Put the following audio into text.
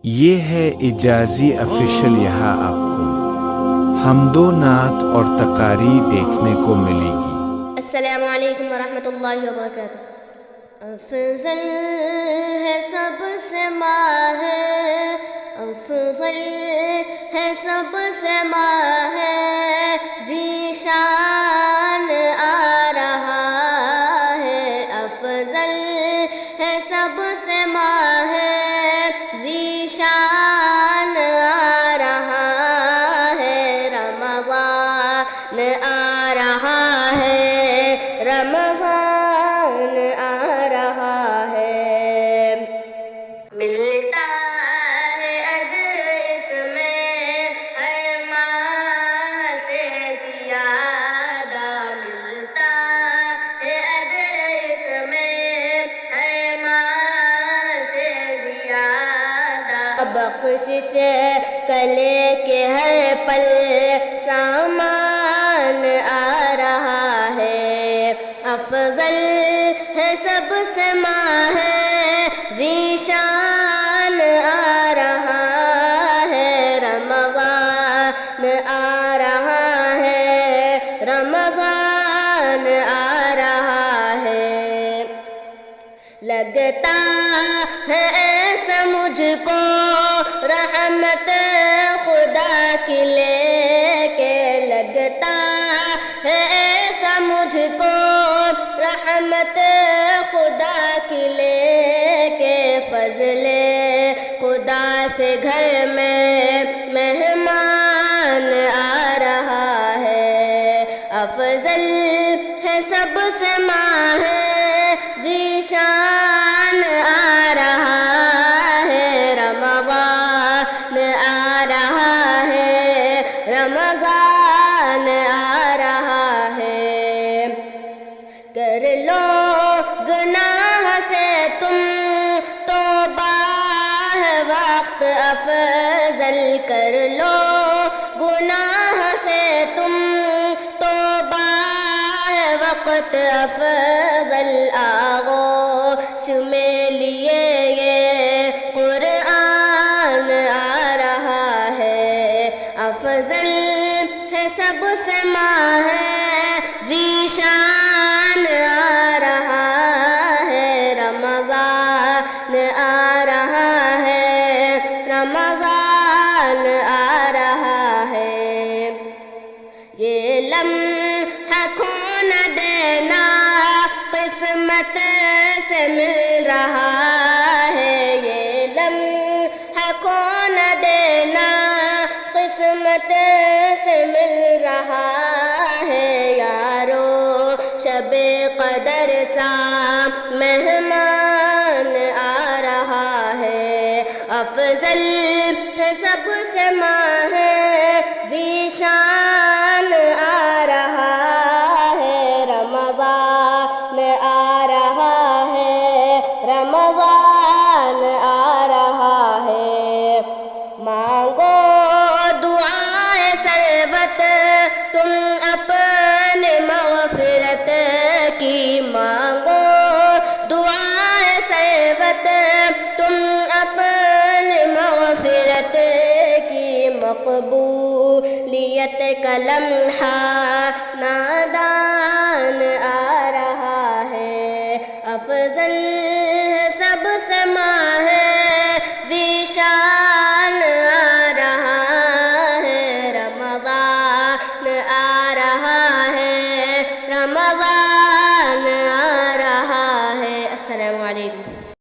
یہ ہے اجازی آفیشل، یہاں آپ کو حمد و نعت اور تقاریر دیکھنے کو ملے گی۔ السلام علیکم ورحمۃ اللہ وبرکاتہ۔ افضل ہے سب سے ماہ، افضل ہے سب سے ماہ، ذیشان آ رہا ہے۔ افضل ہے سب سے ماہ، ذیشان آ رہا ہے۔ رمضان آ رہا ہے، رمضان آ رہا ہے۔ ملتا ہے اجر اس میں ہر ماہ سے زیادہ، ملتا ہے اجر اس میں ہر ماہ سے زیادہ۔ بخشش کلے کے ہر پل سامان آ رہا ہے۔ افضل ہے سب سے ماہ، ذیشان آ رہا ہے۔ رمضان آ رہا ہے، رمضان آ رہا ہے۔ لگتا ہے ایسا مجھ کو رحمت خدا کی لے کے، لگتا ہے ایسا مجھ کو رحمت خدا کی لے کے۔ فضل خدا سے گھر میں مہمان آ رہا ہے۔ افضل ہے سب سے ماہ، ذیشان آ رہا ہے۔ رمضان آ رہا ہے، رمضان آ رہا ہے۔ کر لو گناہ سے تم توبہ ہے وقت افضل، کر لو گناہ سے تم توبہ ہے وقت افضل۔ آغوش میں لیے یہ قرآن آ رہا ہے۔ افضل ہے سب سے ماہ، ذیشان آ رہا ہے۔ رمضان آ رہا ہے، رمضان آ رہا ہے۔ یہ لمحہ کھو نہ دینا، قسمت سے مل رہا ہے۔ یہ لمحہ کھو نہ دینا، قسمت سے مل رہا ہے۔ یارو شب قدر سا مہمان آ رہا ہے۔ افضل ہے سب سے ماہ، ذیشان آ رہا ہے۔ رمضان آ رہا ہے، رمضان آ رہا ہے۔ مانگو دعائے سلوت تم اپنے مغفرت کی، مانگو دعائے سلوت تم اپنے مغفرت کی۔ مقبولیت کا لمحہ نادان آ رہا ہے۔ افضل ہے سب سے ماہ، ذیشان آ رہا ہے۔ رمضان آ رہا ہے، رمضان آ رہا ہے۔ السلام علیکم۔